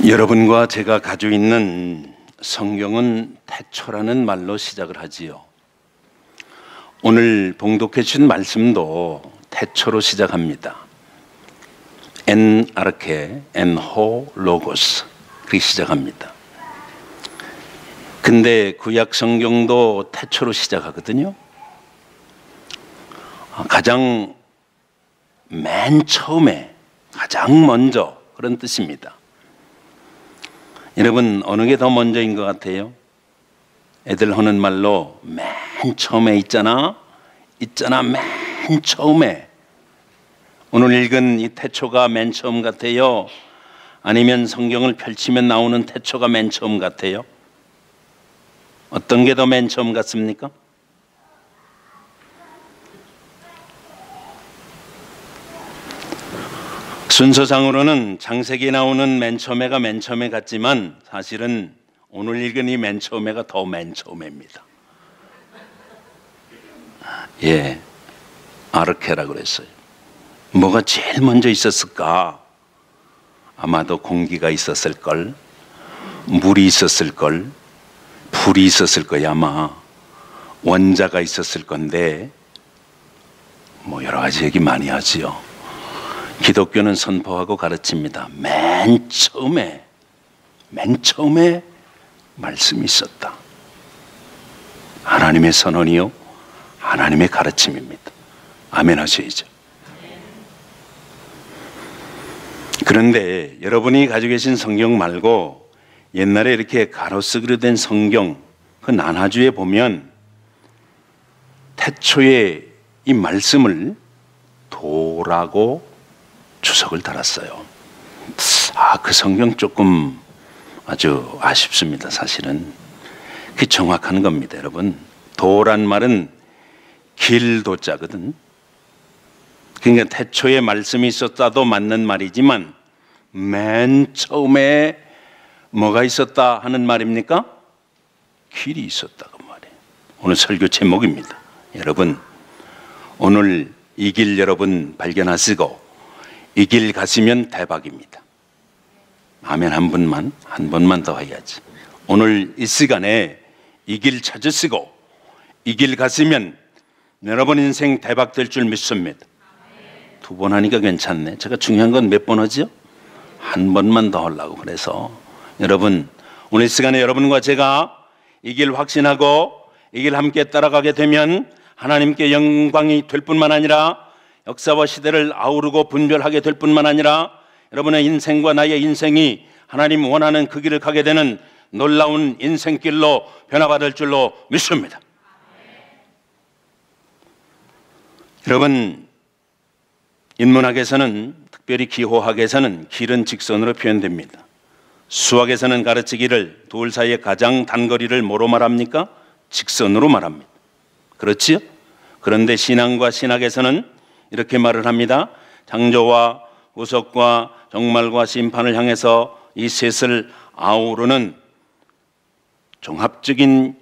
여러분과 제가 가지고 있는 성경은 태초라는 말로 시작을 하지요. 오늘 봉독해 주신 말씀도 태초로 시작합니다. 엔 아르케 엔 호 로고스 그렇게 시작합니다. 근데 구약 성경도 태초로 시작하거든요. 가장 맨 처음에 가장 먼저 그런 뜻입니다. 여러분 어느 게 더 먼저인 것 같아요? 애들 하는 말로 맨 처음에 있잖아 맨 처음에. 오늘 읽은 이 태초가 맨 처음 같아요? 아니면 성경을 펼치면 나오는 태초가 맨 처음 같아요? 어떤 게 더 맨 처음 같습니까? 순서상으로는 창세기에 나오는 맨 처음에가 맨 처음에 같지만 사실은 오늘 읽은 이 맨 처음에가 더 맨 처음입니다. 예, 아르케라고 그랬어요. 뭐가 제일 먼저 있었을까? 아마도 공기가 있었을걸, 물이 있었을걸, 불이 있었을 거야. 아마 원자가 있었을 건데 뭐 여러 가지 얘기 많이 하지요. 기독교는 선포하고 가르칩니다. 맨 처음에 말씀이 있었다. 하나님의 선언이요, 하나님의 가르침입니다. 아멘 하셔야죠. 그런데 여러분이 가지고 계신 성경 말고 옛날에 이렇게 가로쓰기로 된 성경, 그 난화주에 보면 태초에 이 말씀을 도라고 주석을 달았어요. 그 성경 조금 아주 아쉽습니다. 사실은 그게 정확한 겁니다. 여러분, 도란 말은 길도자거든. 그러니까 태초에 말씀이 있었다도 맞는 말이지만 맨 처음에 뭐가 있었다 하는 말입니까? 길이 있었다고 말이에요. 오늘 설교 제목입니다. 여러분, 오늘 이 길 여러분 발견하시고 이 길 가시면 대박입니다. 아멘. 한 번만 더 해야지. 오늘 이 시간에 이 길 찾으시고 이 길 가시면 여러분 인생 대박 될 줄 믿습니다. 두 번 하니까 괜찮네. 제가 중요한 건 몇 번 하죠? 한 번만 더 하려고. 그래서 여러분 오늘 이 시간에 여러분과 제가 이 길 확신하고 이 길 함께 따라가게 되면 하나님께 영광이 될 뿐만 아니라 역사와 시대를 아우르고 분별하게 될 뿐만 아니라 여러분의 인생과 나의 인생이 하나님 원하는 그 길을 가게 되는 놀라운 인생길로 변화받을 줄로 믿습니다. 여러분, 인문학에서는, 특별히 기호학에서는 길은 직선으로 표현됩니다. 수학에서는 가르치기를 둘 사이의 가장 단거리를 뭐로 말합니까? 직선으로 말합니다. 그렇지요? 그런데 신앙과 신학에서는 이렇게 말을 합니다. 창조와 구속과 종말과 심판을 향해서 이 셋을 아우르는 종합적인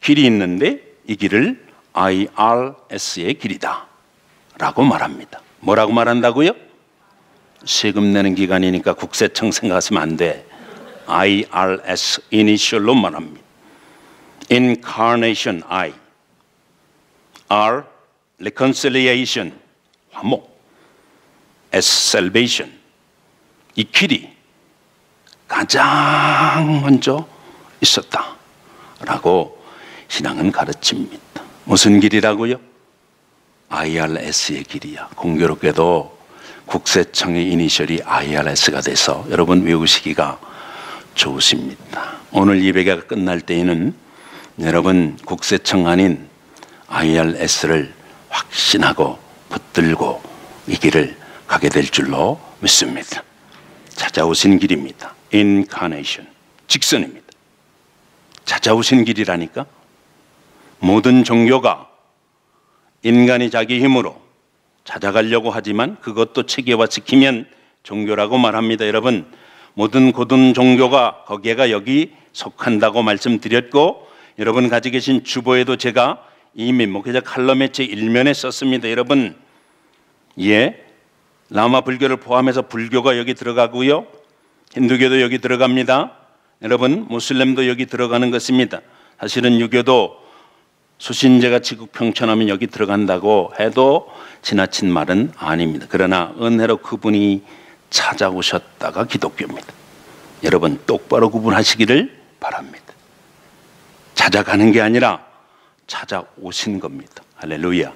길이 있는데 이 길을 IRS의 길이다 라고 말합니다. 뭐라고 말한다고요? 세금 내는 기관이니까 국세청 생각하시면 안 돼. IRS, 이니셜로 말합니다. Incarnation, I. R, Reconciliation, 화목. S, Salvation. 이 길이 가장 먼저 있었다 라고 신앙은 가르칩니다. 무슨 길이라고요? IRS의 길이야. 공교롭게도 국세청의 이니셜이 IRS가 돼서 여러분 외우시기가 좋으십니다. 오늘 예배가 끝날 때에는 여러분 국세청 아닌 IRS를 확신하고 붙들고 이 길을 가게 될 줄로 믿습니다. 찾아오신 길입니다. Incarnation, 직선입니다. 찾아오신 길이라니까. 모든 종교가 인간이 자기 힘으로 찾아가려고 하지만 그것도 체계화 시키면 종교라고 말합니다. 여러분, 모든 고든 종교가 거기에가 여기 속한다고 말씀드렸고, 여러분 가지고 계신 주보에도 제가 이미 목회자 칼럼의 제 1면에 썼습니다. 여러분, 예, 라마 불교를 포함해서 불교가 여기 들어가고요, 힌두교도 여기 들어갑니다. 여러분, 무슬림도 여기 들어가는 것입니다. 사실은 유교도 수신제가 지국 평천하면 여기 들어간다고 해도 지나친 말은 아닙니다. 그러나 은혜로 그분이 찾아오셨다가 기독교입니다. 여러분, 똑바로 구분하시기를 바랍니다. 찾아가는 게 아니라 찾아오신 겁니다. 할렐루야.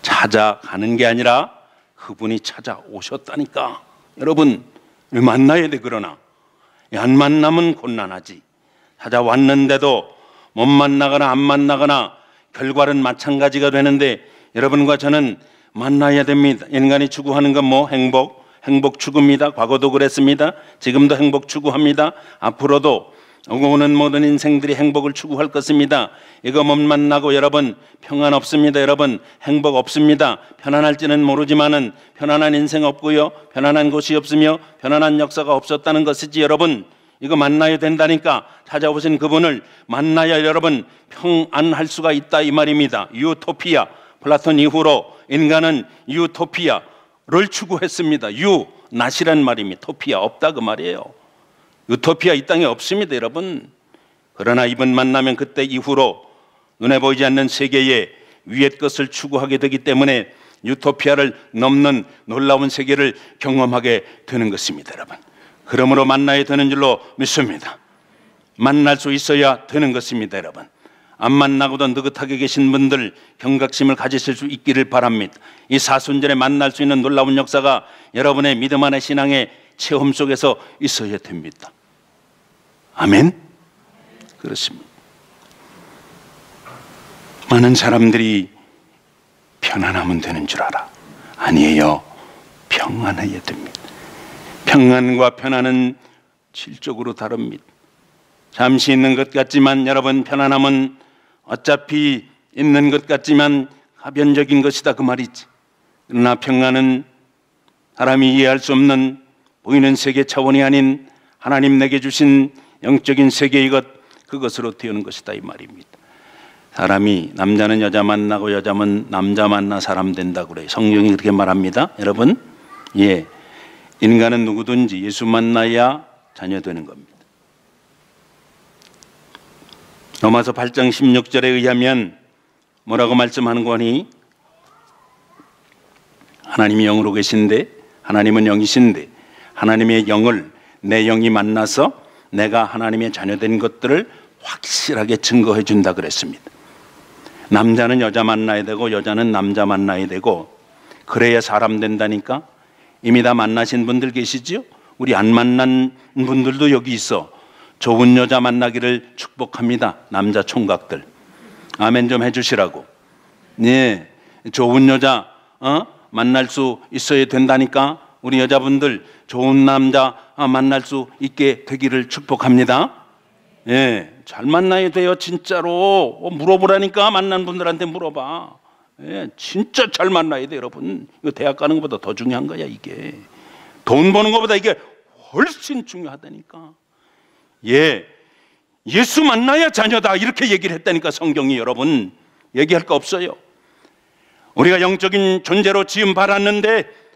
찾아가는 게 아니라 그분이 찾아오셨다니까. 여러분, 만나야 돼. 그러나 안 만나면 곤란하지. 찾아왔는데도 못 만나거나 안 만나거나 결과는 마찬가지가 되는데 여러분과 저는 만나야 됩니다. 인간이 추구하는 건 뭐? 행복 추구입니다. 과거도 그랬습니다. 지금도 행복 추구합니다. 앞으로도 오는 모든 인생들이 행복을 추구할 것입니다. 이거 못 만나고 여러분 평안 없습니다. 여러분 행복 없습니다. 편안할지는 모르지만은 편안한 인생 없고요, 편안한 곳이 없으며 편안한 역사가 없었다는 것이지. 여러분 이거 만나야 된다니까. 찾아오신 그분을 만나야 여러분 평안할 수가 있다 이 말입니다. 유토피아, 플라톤 이후로 인간은 유토피아를 추구했습니다. 낫이란 말입니다. 토피아 없다 그 말이에요. 유토피아 이 땅에 없습니다, 여러분. 그러나 이분 만나면 그때 이후로 눈에 보이지 않는 세계의 위의 것을 추구하게 되기 때문에 유토피아를 넘는 놀라운 세계를 경험하게 되는 것입니다, 여러분. 그러므로 만나야 되는 줄로 믿습니다. 만날 수 있어야 되는 것입니다, 여러분. 안 만나고도 느긋하게 계신 분들 경각심을 가지실 수 있기를 바랍니다. 이 사순절에 만날 수 있는 놀라운 역사가 여러분의 믿음 안의 신앙의 체험 속에서 있어야 됩니다. 아멘? 그렇습니다. 많은 사람들이 편안하면 되는 줄 알아. 아니에요. 평안해야 됩니다. 평안과 편안은 질적으로 다릅니다. 잠시 있는 것 같지만 여러분 편안함은 어차피 있는 것 같지만 가변적인 것이다 그 말이지. 그러나 평안은 사람이 이해할 수 없는 보이는 세계 차원이 아닌 하나님 내게 주신 영적인 세계의 그것으로 되는 것이다 이 말입니다. 사람이 남자는 여자 만나고 여자는 남자 만나 사람 된다고 그래요. 성경이 그렇게 말합니다. 여러분, 인간은 누구든지 예수 만나야 자녀 되는 겁니다. 로마서 8장 16절에 의하면 뭐라고 말씀하는 거니? 하나님이 영으로 계신데, 하나님은 영이신데 하나님의 영을 내 영이 만나서 내가 하나님의 자녀된 것들을 확실하게 증거해 준다 그랬습니다. 남자는 여자 만나야 되고 여자는 남자 만나야 되고 그래야 사람 된다니까. 이미 다 만나신 분들 계시죠? 우리 안 만난 분들도 여기 있어. 좋은 여자 만나기를 축복합니다. 남자 총각들 아멘 좀 해주시라고. 네, 좋은 여자 만날 수 있어야 된다니까. 우리 여자분들 좋은 남자 만날 수 있게 되기를 축복합니다. 잘 만나야 돼요. 진짜로 물어보라니까. 만난 분들한테 물어봐. 진짜 잘 만나야 돼 여러분. 이거 대학 가는 것보다 더 중요한 거야. 이게 돈 버는 것보다 이게 훨씬 중요하다니까. 예수 만나야 자녀다 이렇게 얘기를 했다니까. 성경이 여러분 얘기할 거 없어요. 우리가 영적인 존재로 지음 받았는데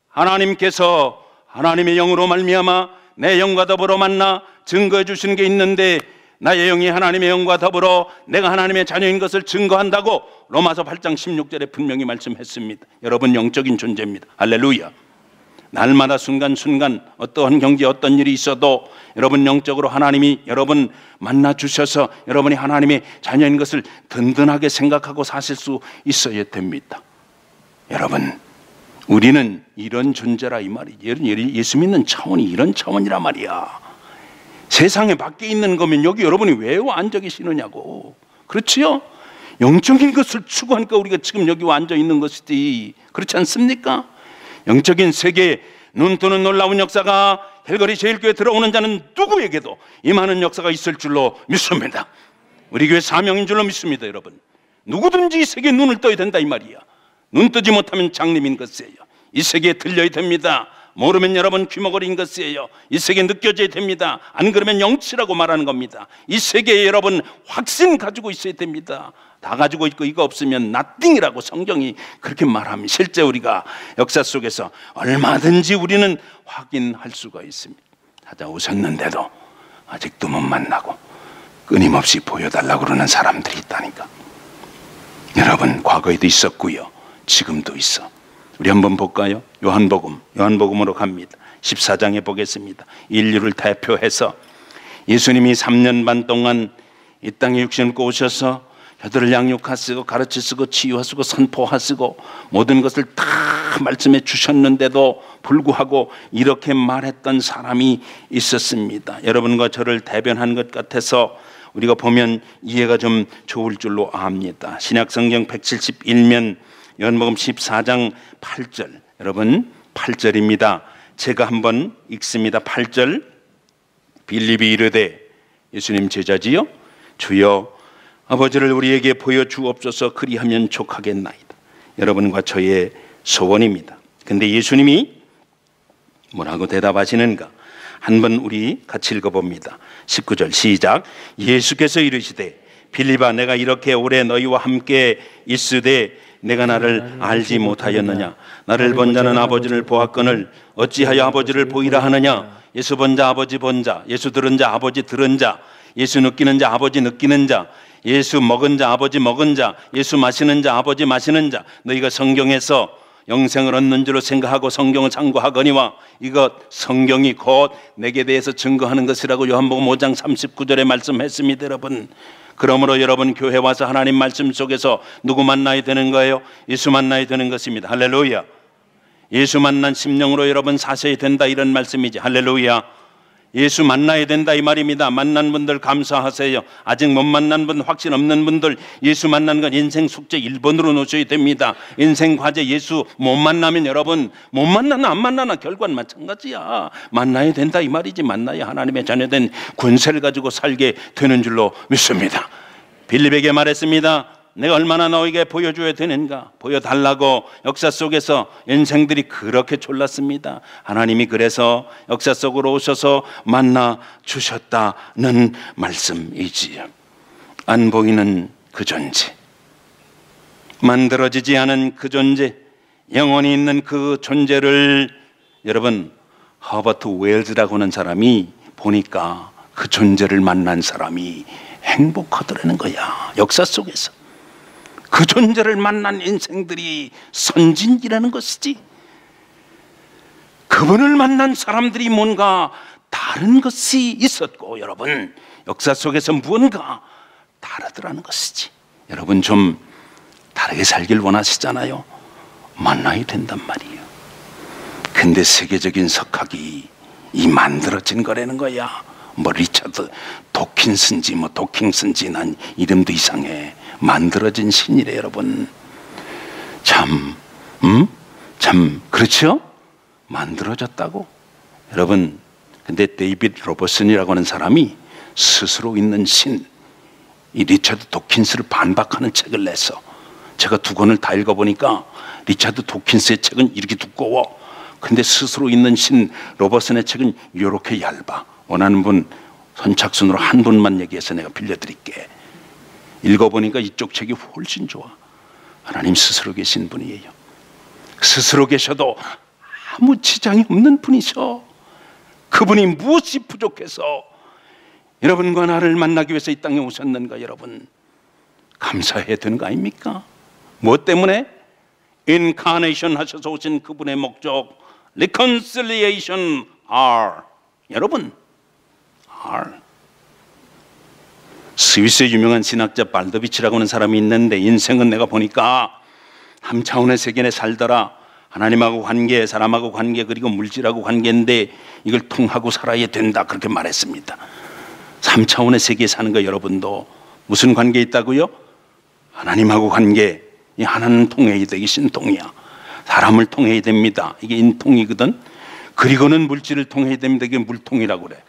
하나님께서 하나님의 영으로 말미암아 내 영과 더불어 만나 증거해 주시는 게 있는데 나의 영이 하나님의 영과 더불어 내가 하나님의 자녀인 것을 증거한다고 로마서 8장 16절에 분명히 말씀했습니다. 여러분 영적인 존재입니다. 할렐루야. 날마다 순간순간 어떠한 경계 어떤 일이 있어도 여러분 영적으로 하나님이 여러분 만나 주셔서 여러분이 하나님의 자녀인 것을 든든하게 생각하고 사실 수 있어야 됩니다. 여러분 우리는 이런 존재라 이 말이에요. 예수 믿는 차원이 이런 차원이란 말이야. 세상에 밖에 있는 거면 여기 여러분이 왜 앉아 계시느냐고. 그렇지요? 영적인 것을 추구하니까 우리가 지금 여기 앉아 있는 것이지. 그렇지 않습니까? 영적인 세계에 눈 뜨는 놀라운 역사가 헬거리 제일교회 들어오는 자는 누구에게도 임하는 역사가 있을 줄로 믿습니다. 우리 교회 사명인 줄로 믿습니다. 여러분 누구든지 이 세계에 눈을 떠야 된다 이 말이야. 눈 뜨지 못하면 장님인 것이에요. 이 세계에 들려야 됩니다. 모르면 여러분 귀머거리인 것이에요. 이 세계에 느껴져야 됩니다. 안 그러면 영치라고 말하는 겁니다. 이 세계에 여러분 확신 가지고 있어야 됩니다. 다 가지고 있고 이거 없으면 nothing이라고 성경이 그렇게 말합니다. 실제 우리가 역사 속에서 얼마든지 우리는 확인할 수가 있습니다. 찾아오셨는데도 아직도 못 만나고 끊임없이 보여달라고 그러는 사람들이 있다니까. 여러분, 과거에도 있었고요, 지금도 있어. 우리 한번 볼까요? 요한복음으로 갑니다. 14장에 보겠습니다. 인류를 대표해서 예수님이 3년 반 동안 이 땅에 육신을 입고 오셔서 저들을 양육하시고 가르치시고 치유하시고 선포하시고 모든 것을 다 말씀해 주셨는데도 불구하고 이렇게 말했던 사람이 있었습니다. 여러분과 저를 대변한 것 같아서 우리가 보면 이해가 좀 좋을 줄로 압니다. 신약성경 171면 요한복음 14장 8절, 여러분 8절입니다. 제가 한번 읽습니다. 8절. 빌립이 이르되, 예수님 제자지요, 주여 아버지를 우리에게 보여주옵소서. 그리하면 족하겠나이다. 여러분과 저의 소원입니다. 근데 예수님이 뭐라고 대답하시는가? 한번 우리 같이 읽어봅니다. 19절 시작. 예수께서 이르시되, 빌립아, 내가 이렇게 오래 너희와 함께 있으되 내가 나를 알지 못하였느냐? 나를 본 자는 아버지를 보았거늘 어찌하여 아버지를 보이라 하느냐? 예수 본 자 아버지 본 자, 예수 들은 자 아버지 들은 자, 예수 느끼는 자 아버지 느끼는 자, 예수 먹은 자 아버지 먹은 자, 예수 마시는 자 아버지 마시는 자. 너희가 성경에서 영생을 얻는 줄로 생각하고 성경을 참고하거니와 이것 성경이 곧 내게 대해서 증거하는 것이라고 요한복음 5장 39절에 말씀했습니다. 여러분, 그러므로 여러분 교회 와서 하나님 말씀 속에서 누구 만나야 되는 거예요? 예수 만나야 되는 것입니다. 할렐루야. 예수 만난 심령으로 여러분 사셔야 된다, 이런 말씀이지. 할렐루야. 예수 만나야 된다 이 말입니다. 만난 분들 감사하세요. 아직 못 만난 분, 확신 없는 분들, 예수 만난 건 인생 숙제 1번으로 놓으셔야 됩니다. 인생 과제 예수 못 만나면 여러분, 못 만나나 안 만나나 결과는 마찬가지야. 만나야 된다 이 말이지. 만나야 하나님의 자녀된 권세를 가지고 살게 되는 줄로 믿습니다. 빌립에게 말했습니다. 내가 얼마나 너에게 보여줘야 되는가? 보여달라고. 역사 속에서 인생들이 그렇게 졸랐습니다. 하나님이 그래서 역사 속으로 오셔서 만나 주셨다는 말씀이지요. 안 보이는 그 존재, 만들어지지 않은 그 존재, 영원히 있는 그 존재를 여러분, 허버트 웰즈라고 하는 사람이 보니까 그 존재를 만난 사람이 행복하더라는 거야. 역사 속에서 그 존재를 만난 인생들이 선진이라는 것이지. 그분을 만난 사람들이 뭔가 다른 것이 있었고, 여러분 역사 속에서 무언가 다르더라는 것이지. 여러분 좀 다르게 살길 원하시잖아요. 만나야 된단 말이에요. 근데 세계적인 석학이 이 만들어진 거라는 거야. 뭐 리차드 도킨슨지 뭐 도킹슨지, 난 이름도 이상해. 만들어진 신이래 여러분. 참 그렇죠? 만들어졌다고 여러분. 근데 데이비드 로버슨이라고 하는 사람이 스스로 있는 신, 이 리차드 도킨스를 반박하는 책을 내서 제가 2권을 다 읽어보니까 리차드 도킨스의 책은 이렇게 두꺼워. 근데 스스로 있는 신 로버슨의 책은 이렇게 얇아. 원하는 분 선착순으로 한 분만 얘기해서 내가 빌려드릴게. 읽어보니까 이쪽 책이 훨씬 좋아. 하나님 스스로 계신 분이에요. 스스로 계셔도 아무 지장이 없는 분이셔. 그분이 무엇이 부족해서 여러분과 나를 만나기 위해서 이 땅에 오셨는가? 여러분 감사해야 되는 거 아닙니까? 무엇 때문에? 인카네이션 하셔서 오신 그분의 목적, reconciliation R. 여러분 R. 스위스의 유명한 신학자 발더비치라고 하는 사람이 있는데, 인생은 내가 보니까 3차원의 세계에 살더라. 하나님하고 관계, 사람하고 관계, 그리고 물질하고 관계인데 이걸 통하고 살아야 된다, 그렇게 말했습니다. 3차원의 세계에 사는 거 여러분도 무슨 관계 있다고요? 하나님하고 관계. 이 하나는 통해야 돼. 이게 신통이야. 사람을 통해야 됩니다. 이게 인통이거든. 그리고는 물질을 통해야 됩니다. 이게 물통이라고 그래.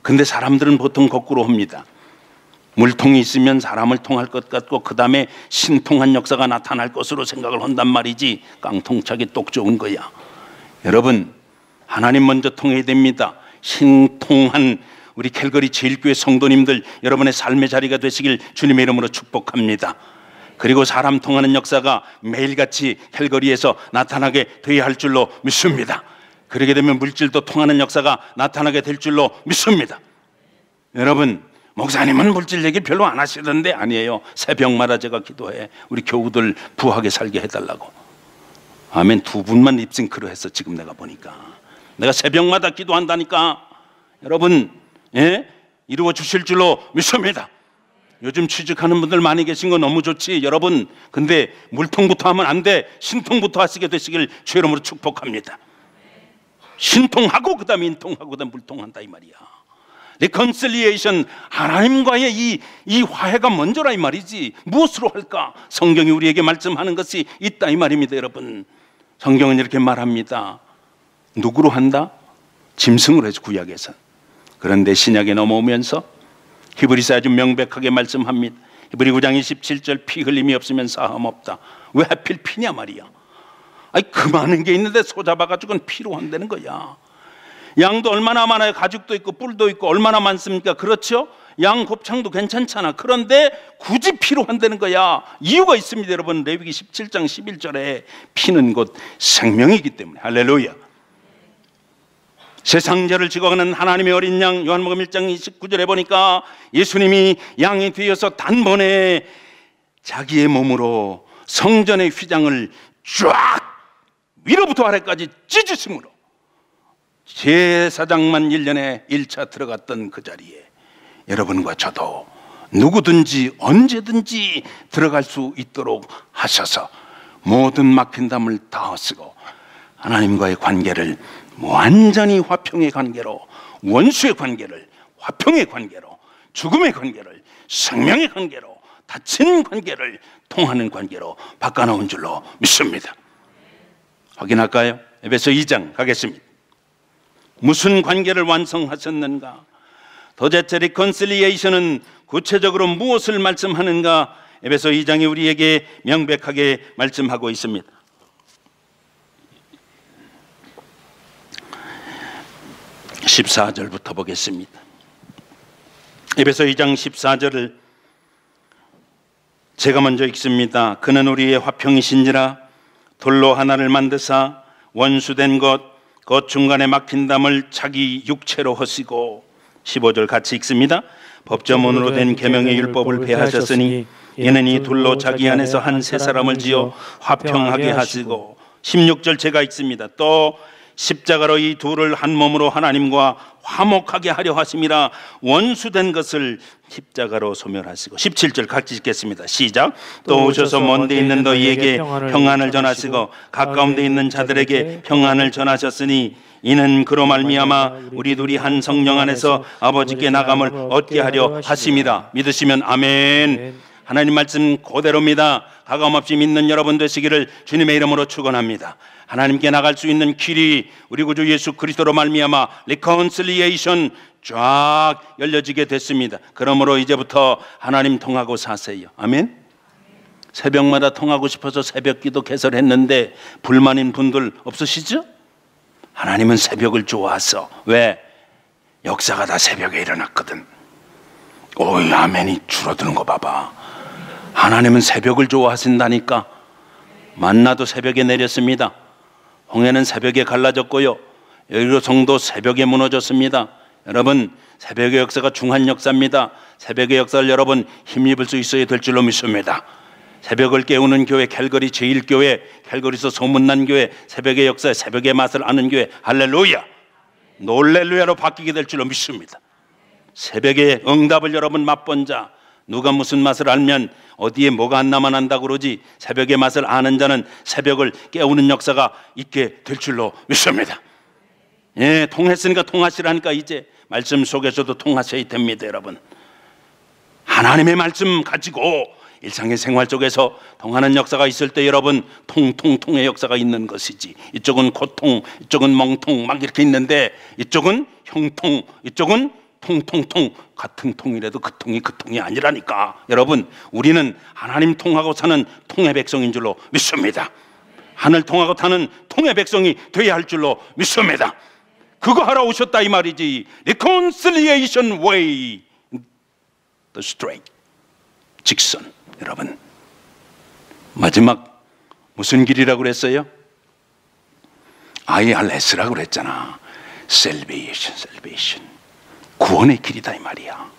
근데 사람들은 보통 거꾸로 합니다. 물통이 있으면 사람을 통할 것 같고 그 다음에 신통한 역사가 나타날 것으로 생각을 한단 말이지. 깡통차게 똑 좋은 거야. 여러분 하나님 먼저 통해야 됩니다. 신통한 우리 캘거리 제일교회 성도님들, 여러분의 삶의 자리가 되시길 주님의 이름으로 축복합니다. 그리고 사람 통하는 역사가 매일같이 캘거리에서 나타나게 되어야 할 줄로 믿습니다. 그러게 되면 물질도 통하는 역사가 나타나게 될 줄로 믿습니다. 여러분, 목사님은 물질 얘기 별로 안 하시던데. 아니에요. 새벽마다 제가 기도해 우리 교우들 부하게 살게 해달라고. 아멘. 2분만 립싱크로 했어. 지금 내가 보니까 내가 새벽마다 기도한다니까. 여러분, 이루어 주실 줄로 믿습니다. 요즘 취직하는 분들 많이 계신 거 너무 좋지 여러분. 근데 물통부터 하면 안 돼. 신통부터 하시게 되시길 주의 이름으로 축복합니다. 신통하고 그 다음에 인통하고 그 다음에 물통한다 이 말이야. 리컨실리에이션, 하나님과의 이 화해가 먼저라 이 말이지. 무엇으로 할까? 성경이 우리에게 말씀하는 것이 있다 이 말입니다. 여러분, 성경은 이렇게 말합니다. 누구로 한다? 짐승으로 해서 구약에서. 그런데 신약에 넘어오면서 히브리서 아주 명백하게 말씀합니다. 히브리 9장 27절 피 흘림이 없으면 사함 없다. 왜 하필 피냐 말이야. 아니 그 많은 게 있는데 소 잡아가지고는 피로 한다는 거야. 양도 얼마나 많아요. 가죽도 있고 뿔도 있고 얼마나 많습니까? 그렇죠? 양 곱창도 괜찮잖아. 그런데 굳이 피로 한다는 거야. 이유가 있습니다. 여러분, 레위기 17장 11절에 피는 곧 생명이기 때문에. 할렐루야. 세상 죄를 지고 가는 하나님의 어린 양, 요한복음 1장 29절에 보니까 예수님이 양이 되어서 단번에 자기의 몸으로 성전의 휘장을 쫙 위로부터 아래까지 찢으심으로 제사장만 1년에 1차 들어갔던 그 자리에 여러분과 저도 누구든지 언제든지 들어갈 수 있도록 하셔서 모든 막힌 담을 다 쓰고 하나님과의 관계를 완전히 화평의 관계로, 원수의 관계를 화평의 관계로, 죽음의 관계를 생명의 관계로, 닫힌 관계를 통하는 관계로 바꿔놓은 줄로 믿습니다. 확인할까요? 에베소 2장 가겠습니다. 무슨 관계를 완성하셨는가? 도대체 리컨실리에이션은 구체적으로 무엇을 말씀하는가? 에베소 2장이 우리에게 명백하게 말씀하고 있습니다. 14절부터 보겠습니다. 에베소 2장 14절을 제가 먼저 읽습니다. 그는 우리의 화평이신지라 돌로 하나를 만드사 원수된 것 중간에 막힌 담을 자기 육체로 허시고. 15절 같이 읽습니다. 법조문으로 된 계명의 율법을 폐하셨으니 이는 이 둘로 자기 안에서 한 세 사람을 지어 화평하게 하시고. 16절 제가 읽습니다. 또 십자가로 이 둘을 한 몸으로 하나님과 화목하게 하려 하심이라 원수된 것을 십자가로 소멸하시고. 17절 같이 읽겠습니다. 시작. 또 오셔서 먼 데 있는 너희에게 평안을 전하시고 가까운 데 있는 자들에게 평안을 전하셨으니 이는 그로 말미암아 우리 둘이 한 성령 안에서 아버지께 나감을 얻게 하려 하심이라. 믿으시면 아멘. 하나님 말씀 그대로입니다. 가감없이 믿는 여러분 되시기를 주님의 이름으로 축원합니다. 하나님께 나갈 수 있는 길이 우리 구주 예수 그리스도로 말미암아 리컨실리에이션 쫙 열려지게 됐습니다. 그러므로 이제부터 하나님 통하고 사세요. 아멘. 새벽마다 통하고 싶어서 새벽기도 개설했는데 불만인 분들 없으시죠? 하나님은 새벽을 좋아하셔. 왜? 역사가 다 새벽에 일어났거든. 오이 아멘이 줄어드는 거 봐봐. 하나님은 새벽을 좋아하신다니까. 만나도 새벽에 내렸습니다. 홍해는 새벽에 갈라졌고요. 여의도 성도 새벽에 무너졌습니다. 여러분, 새벽의 역사가 중한 역사입니다. 새벽의 역사를 여러분 힘입을 수 있어야 될 줄로 믿습니다. 새벽을 깨우는 교회, 캘거리 제1교회, 캘거리에서 소문난 교회, 새벽의 역사에 새벽의 맛을 아는 교회, 할렐루야, 놀렐루야로 바뀌게 될 줄로 믿습니다. 새벽의 응답을 여러분 맛본 자, 누가 무슨 맛을 알면 어디에 뭐가 안 남아 난다고 그러지. 새벽의 맛을 아는 자는 새벽을 깨우는 역사가 있게 될 줄로 믿습니다. 예, 통했으니까 통하시라니까 이제 말씀 속에서도 통하셔야 됩니다. 여러분, 하나님의 말씀 가지고 일상의 생활 속에서 통하는 역사가 있을 때 여러분 통의 역사가 있는 것이지. 이쪽은 고통, 이쪽은 멍통 막 이렇게 있는데 이쪽은 형통, 이쪽은 통통통. 같은 통이라도 그 통이 아니라니까. 여러분, 우리는 하나님 통하고 사는 통의 백성인 줄로 믿습니다. 하늘 통하고 타는 통의 백성이 되어야 할 줄로 믿습니다. 그거 하러 오셨다 이 말이지. Reconciliation way, the straight, 직선. 여러분, 마지막 무슨 길이라고 그랬어요? IRS라고 그랬잖아. Salvation. 구원의 길이다 이 말이야.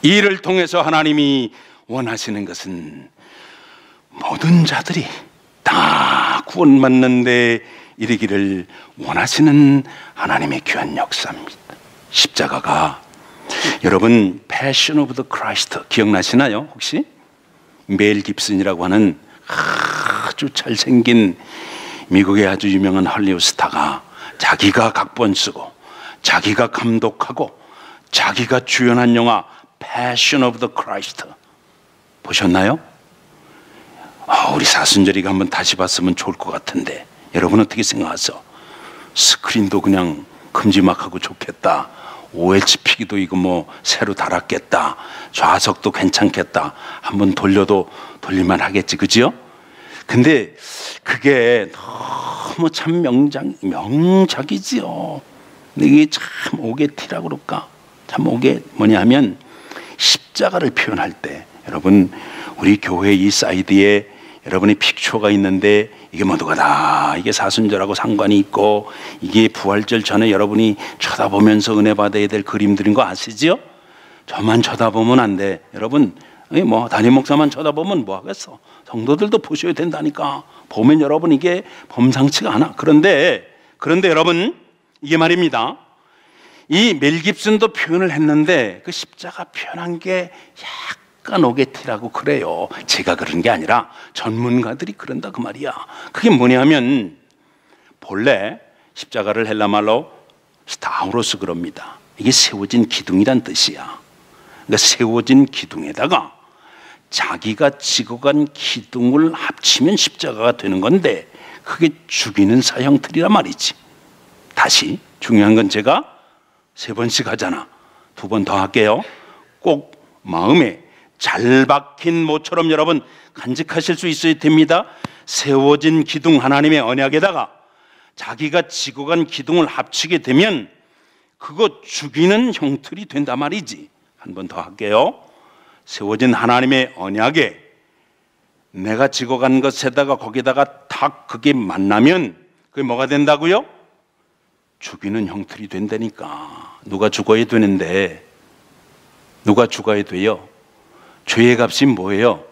이를 통해서 하나님이 원하시는 것은 모든 자들이 다 구원받는데 이르기를 원하시는 하나님의 귀한 역사입니다. 십자가가 여러분 패션 오브 더 크라이스트 기억나시나요? 혹시? 멜 깁슨이라고 하는 아주 잘생긴 미국의 아주 유명한 할리우드 스타가 자기가 각본 쓰고 자기가 감독하고 자기가 주연한 영화 패션 오브 더 크라이스트 보셨나요? 우리 사순절이가 한번 다시 봤으면 좋을 것 같은데 여러분 어떻게 생각하세요? 스크린도 그냥 큼지막하고 좋겠다. OHP기도 이거 뭐 새로 달았겠다. 좌석도 괜찮겠다. 한번 돌려도 돌릴만 하겠지, 그지요? 근데 그게 너무 참 명작이지요. 근데 이게 참 오게티라고 그럴까? 참 뭐냐면 십자가를 표현할 때 여러분 우리 교회 이 사이드에 여러분의 픽처가 있는데 이게 모두가 다 이게 사순절하고 상관이 있고 이게 부활절 전에 여러분이 쳐다보면서 은혜 받아야 될 그림들인 거 아시지요? 저만 쳐다보면 안 돼. 여러분 뭐 담임 목사만 쳐다보면 뭐 하겠어. 성도들도 보셔야 된다니까. 보면 여러분 이게 범상치가 않아. 그런데 여러분 이게 말입니다. 이 멜 깁슨도 표현을 했는데 그 십자가 표현한 게 약간 오게티라고 그래요. 제가 그런 게 아니라 전문가들이 그런다 그 말이야. 그게 뭐냐면 본래 십자가를 헬라말로 스타우로스 그럽니다. 이게 세워진 기둥이란 뜻이야. 그러니까 세워진 기둥에다가 자기가 찍어간 기둥을 합치면 십자가가 되는 건데 그게 죽이는 사형틀이란 말이지. 다시 중요한 건 제가 3번씩 하잖아. 2번 더 할게요. 꼭 마음에 잘 박힌 모처럼 여러분 간직하실 수 있어야 됩니다. 세워진 기둥 하나님의 언약에다가 자기가 찍어간 기둥을 합치게 되면 그거 죽이는 형틀이 된단 말이지. 한 번 더 할게요. 세워진 하나님의 언약에 내가 찍어간 것에다가 거기다가 딱 그게 만나면 그게 뭐가 된다고요? 죽이는 형틀이 된다니까. 누가 죽어야 되는데 누가 죽어야 돼요? 죄의 값이 뭐예요?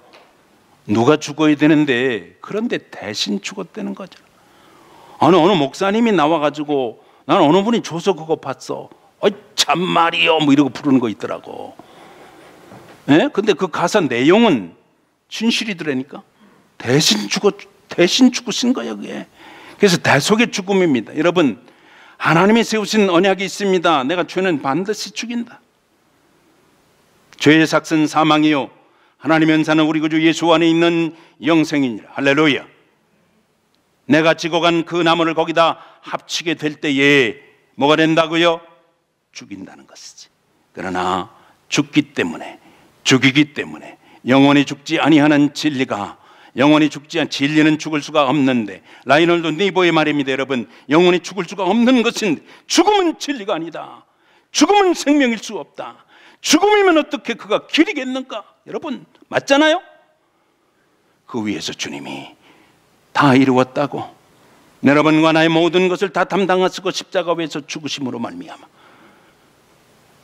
누가 죽어야 되는데 그런데 대신 죽었다는 거죠. 어느 목사님이 나와가지고 난 어느 분이 줘서 그거 봤어. 참말이요 뭐 이러고 부르는 거 있더라고. 예? 근데 그 가사 내용은 진실이더라니까. 대신 죽으신 거예요 그게. 그래서 대속의 죽음입니다. 여러분 하나님이 세우신 언약이 있습니다. 내가 죄는 반드시 죽인다. 죄의 삭은 사망이요 하나님의 은사는 우리 구주 예수 안에 있는 영생이니라. 할렐루야. 내가 찍어간 그 나무를 거기다 합치게 될 때에 뭐가 된다고요? 죽인다는 것이지. 그러나 죽기 때문에 죽이기 때문에 영원히 죽지 아니하는 진리가 영원히 죽지 않 진리는 죽을 수가 없는데 라이놀드 니보의 말입니다. 여러분 영원히 죽을 수가 없는 것은 죽음은 진리가 아니다. 죽음은 생명일 수 없다. 죽음이면 어떻게 그가 길이겠는가? 여러분 맞잖아요. 그 위에서 주님이 다 이루었다고 여러분과 나의 모든 것을 다 담당하시고 십자가 위에서 죽으심으로 말미암아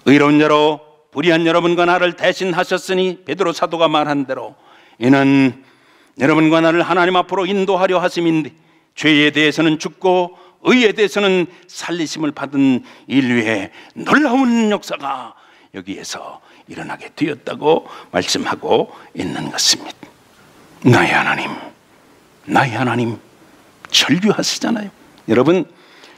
의로운 여로 불의한 여러분과 나를 대신하셨으니 베드로 사도가 말한 대로 이는 여러분과 나를 하나님 앞으로 인도하려 하심인데 죄에 대해서는 죽고 의에 대해서는 살리심을 받은 인류의 놀라운 역사가 여기에서 일어나게 되었다고 말씀하고 있는 것입니다. 나의 하나님 절규하시잖아요. 여러분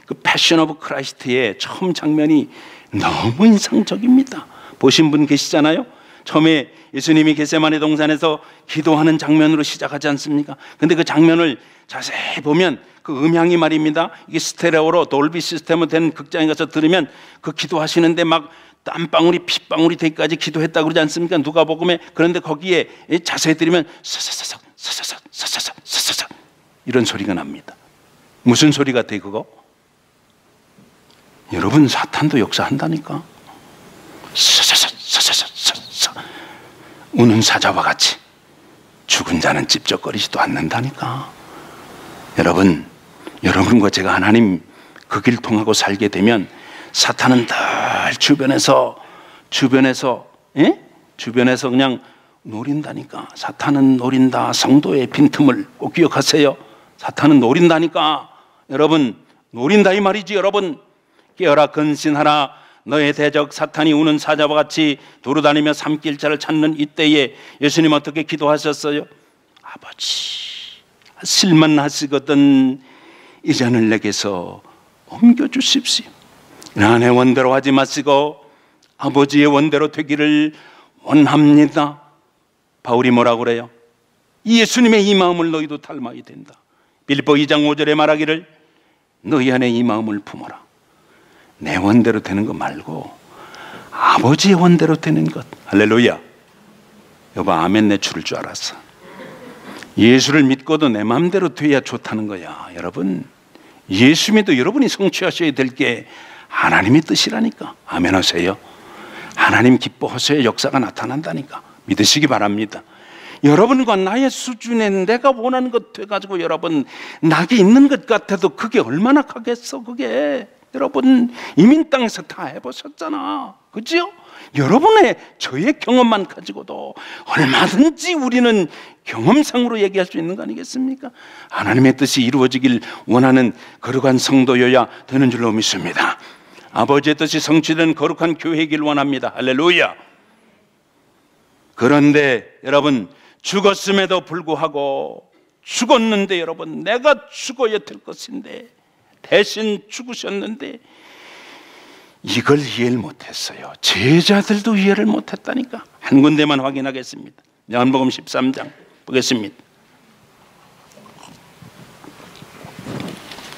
그 패션 오브 크라이스트의 처음 장면이 너무 인상적입니다. 보신 분 계시잖아요. 처음에 예수님이 겟세마네 동산에서 기도하는 장면으로 시작하지 않습니까? 근데 그 장면을 자세히 보면 그 음향이 말입니다. 이게 스테레오로 돌비 시스템으로 된 극장에 가서 들으면 그 기도하시는데 막 땀방울이 핏방울이 되기까지 기도했다고 그러지 않습니까? 누가복음에. 그런데 거기에 자세히 들으면 사사사삭 이런 소리가 납니다. 무슨 소리 같아요 그거? 여러분 사탄도 역사한다니까. 사사삭 우는 사자와 같이 죽은 자는 찝쩍거리지도 않는다니까. 여러분 여러분과 제가 하나님 그 길 통하고 살게 되면 사탄은 늘 주변에서 그냥 노린다니까. 사탄은 노린다. 성도의 빈틈을 꼭 기억하세요. 사탄은 노린다니까. 여러분, 노린다 이 말이지. 여러분, 깨어라 근신하라. 너의 대적 사탄이 우는 사자와 같이 두루다니며 삼킬자를 찾는 이때에 예수님 어떻게 기도하셨어요? 아버지, 실만 하시거든 이 잔을 내게서 옮겨주십시오. 내 원대로 하지 마시고 아버지의 원대로 되기를 원합니다. 바울이 뭐라고 그래요? 예수님의 이 마음을 너희도 닮아야 된다. 빌립보 2장 5절에 말하기를 너희 안에 이 마음을 품어라. 내 원대로 되는 것 말고 아버지의 원대로 되는 것. 할렐루야. 여보, 아멘 내 줄을 줄 알았어. 예수를 믿고도 내 마음대로 돼야 좋다는 거야. 여러분, 예수 믿어 여러분이 성취하셔야 될 게 하나님의 뜻이라니까. 아멘 하세요. 하나님 기뻐하셔야 역사가 나타난다니까. 믿으시기 바랍니다. 여러분과 나의 수준에 내가 원하는 것 돼가지고 여러분 낙이 있는 것 같아도 그게 얼마나 가겠어. 그게 여러분 이민 땅에서 다 해보셨잖아. 그죠? 여러분의 저의 경험만 가지고도 얼마든지 우리는 경험상으로 얘기할 수 있는 거 아니겠습니까? 하나님의 뜻이 이루어지길 원하는 거룩한 성도여야 되는 줄로 믿습니다. 아버지의 뜻이 성취되는 거룩한 교회이길 원합니다. 할렐루야. 그런데 여러분, 죽었음에도 불구하고 죽었는데 여러분 내가 죽어야 될 것인데 대신 죽으셨는데 이걸 이해를 못했어요. 제자들도 이해를 못했다니까. 한 군데만 확인하겠습니다. 요한복음 13장 보겠습니다.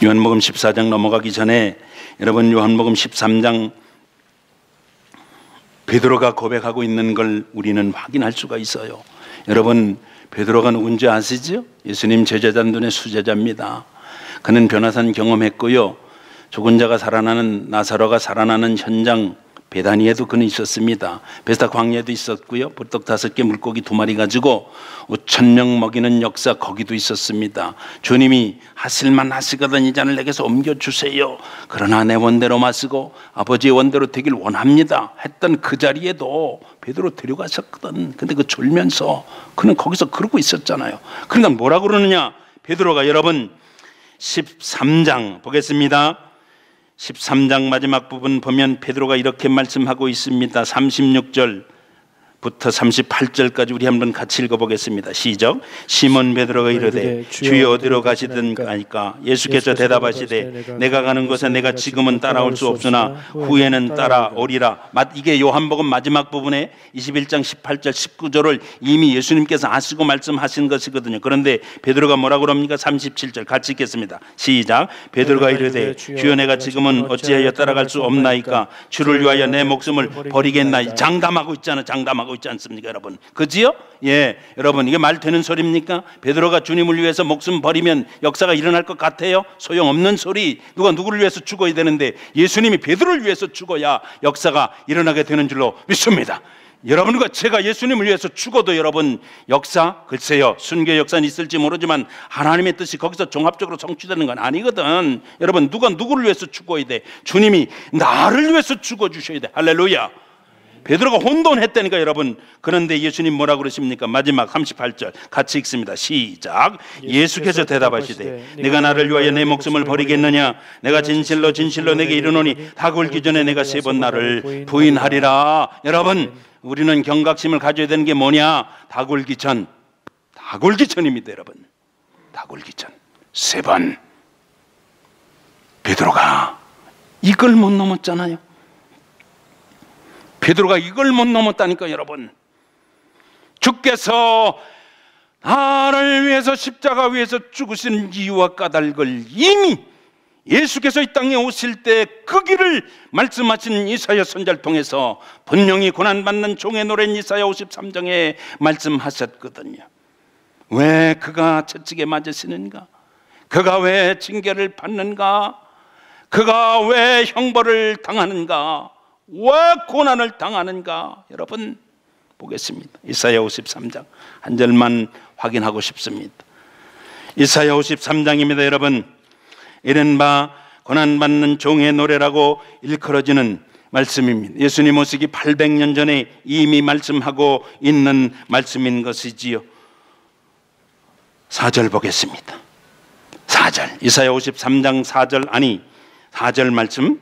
요한복음 14장 넘어가기 전에 여러분 요한복음 13장 베드로가 고백하고 있는 걸 우리는 확인할 수가 있어요. 여러분, 베드로가 누군지 아시죠? 예수님 제자단 눈의 수제자입니다. 그는 변화산 경험했고요, 죽은 자가 살아나는, 나사로가 살아나는 현장 베다니에도 그는 있었습니다. 베스다 광야에도 있었고요, 보떡 5개 물고기 2마리 가지고 5,000명 먹이는 역사 거기도 있었습니다. 주님이 하실만 하시거든 이 잔을 내게서 옮겨주세요. 그러나 내 원대로 마시고 아버지의 원대로 되길 원합니다 했던 그 자리에도 베드로 데려가셨거든. 근데 그 졸면서 그는 거기서 그러고 있었잖아요. 그러니까 뭐라 그러느냐, 베드로가 여러분 13장 보겠습니다. 13장 마지막 부분 보면 베드로가 이렇게 말씀하고 있습니다. 36절부터 38절까지 우리 한번 같이 읽어보겠습니다. 시작. 시몬 베드로가 이르되 주여 어디로 가시든가니까 예수께서 대답하시되 내가 가는 곳에 내가 지금은 따라올 수 없으나 후에는 따라오리라. 이게 요한복음 마지막 부분에 21장 18절 19절을 이미 예수님께서 아시고 말씀하신 것이거든요. 그런데 베드로가 뭐라고 그럽니까? 37절 같이 읽겠습니다. 시작. 베드로가 이르되 주여 내가 지금은 어찌하여 따라갈 수 없나이까? 주를 위하여 내 목숨을 버리겠나이. 장담하고 있잖아요. 장담하고 있지 않습니까 여러분? 그지요? 예, 여러분 이게 말 되는 소리입니까? 베드로가 주님을 위해서 목숨 버리면 역사가 일어날 것 같아요? 소용없는 소리. 누가 누구를 위해서 죽어야 되는데 예수님이 베드로를 위해서 죽어야 역사가 일어나게 되는 줄로 믿습니다. 여러분과 제가 예수님을 위해서 죽어도 여러분 역사, 글쎄요, 순교 역사는 있을지 모르지만 하나님의 뜻이 거기서 종합적으로 성취되는 건 아니거든. 여러분 누가 누구를 위해서 죽어야 돼? 주님이 나를 위해서 죽어주셔야 돼. 할렐루야. 베드로가 혼돈했다니까 여러분. 그런데 예수님 뭐라고 그러십니까? 마지막 38절 같이 읽습니다. 시작. 예수께서 대답하시되 내가 나를 위하여 내 목숨을 버리겠느냐? 내가 진실로 진실로 내게 이르노니 다 굴기 전에 내가 3번 나를 부인하리라. 여러분 우리는 경각심을 가져야 되는 게 뭐냐? 다 굴기 전. 다 굴기 전입니다 여러분. 다 굴기 전 3번. 베드로가 이걸 못 넘었잖아요. 베드로가 이걸 못 넘었다니까 여러분. 주께서 나를 위해서 십자가 위에서 죽으신 이유와 까닭을 이미 예수께서 이 땅에 오실 때 그 길을 말씀하신 이사야 선지자를 통해서 분명히 고난받는 종의 노래인 이사야 53장에 말씀하셨거든요. 왜 그가 채찍에 맞으시는가? 그가 왜 징계를 받는가? 그가 왜 형벌을 당하는가? 왜 고난을 당하는가? 여러분 보겠습니다. 이사야 53장 한 절만 확인하고 싶습니다. 이사야 53장입니다 여러분. 이른바 고난받는 종의 노래라고 일컬어지는 말씀입니다. 예수님 오시기 800년 전에 이미 말씀하고 있는 말씀인 것이지요. 4절 보겠습니다. 4절, 이사야 53장 4절 말씀,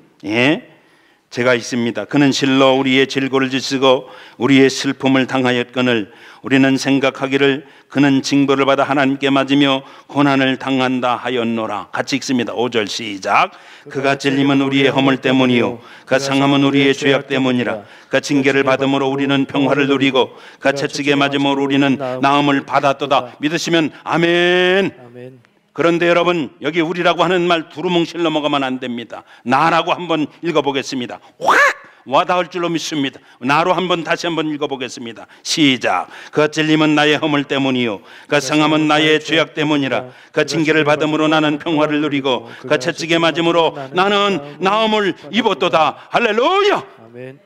제가 있습니다. 그는 실로 우리의 질고를 지시고 우리의 슬픔을 당하였거늘 우리는 생각하기를 그는 징벌을 받아 하나님께 맞으며 고난을 당한다 하였노라. 같이 읽습니다. 5절 시작. 그가 찔림은 우리의 허물 때문이요 그가 상함은 우리의 죄악 때문이라. 그가 징계를 받음으로 우리는 평화를 누리고 그가 채찍에 맞음으로 우리는 나음을 받았도다. 믿으시면 아멘. 아멘. 그런데 여러분, 여기 우리라고 하는 말 두루뭉실 넘어가면 안 됩니다. 나라고 한번 읽어보겠습니다. 확 와닿을 줄로 믿습니다. 나로 다시 한번 읽어보겠습니다. 시작. 그가 찔림은 나의 허물 때문이요 그가 상함은 나의 죄악 때문이라. 그가 징계를 받음으로 나는 평화를 누리고 그가 채찍에 맞음으로 나는 나음을 입었도다. 할렐루야. 아멘.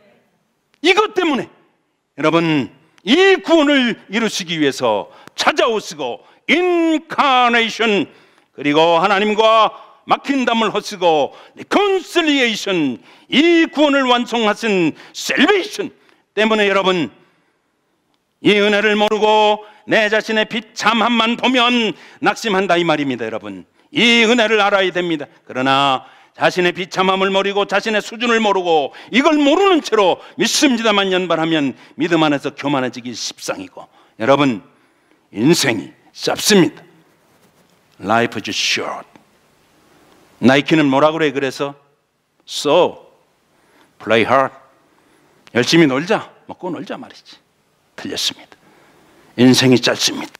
이것 때문에 여러분, 이 구원을 이루시기 위해서 찾아오시고 인카네이션, 그리고 하나님과 막힌 담을 허쓰고 리콘실리에이션, 이 구원을 완성하신 셀베이션 때문에 여러분, 이 은혜를 모르고 내 자신의 비참함만 보면 낙심한다 이 말입니다. 여러분, 이 은혜를 알아야 됩니다. 그러나 자신의 비참함을 모르고 자신의 수준을 모르고 이걸 모르는 채로 믿습니다만 연발하면 믿음 안에서 교만해지기 십상이고, 여러분, 인생이 짧습니다. Life is short. 나이키는 뭐라 그래? 그래서 So play hard. 열심히 놀자, 먹고 놀자 말이지. 틀렸습니다. 인생이 짧습니다.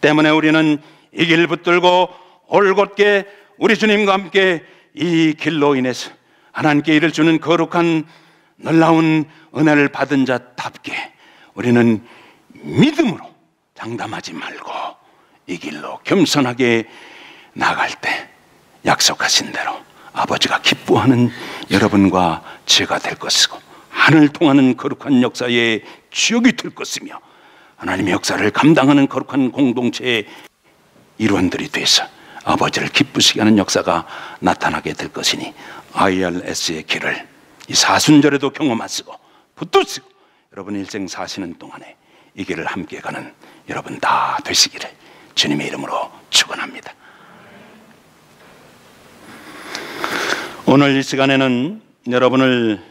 때문에 우리는 이 길 붙들고 올곧게 우리 주님과 함께 이 길로 인해서 하나님께 이를 주는 거룩한 놀라운 은혜를 받은 자답게 우리는 믿음으로 장담하지 말고 이 길로 겸손하게 나갈 때 약속하신 대로 아버지가 기뻐하는 여러분과 제가 될 것이고 하늘 통하는 거룩한 역사의 주역이 될 것이며 하나님의 역사를 감당하는 거룩한 공동체의 일원들이 돼서 아버지를 기쁘시게 하는 역사가 나타나게 될 것이니 IRS의 길을 이 사순절에도 경험하시고 붙드시고 여러분 일생 사시는 동안에 이 길을 함께 가는 여러분 다 되시기를 주님의 이름으로 축원합니다. 오늘 이 시간에는 여러분을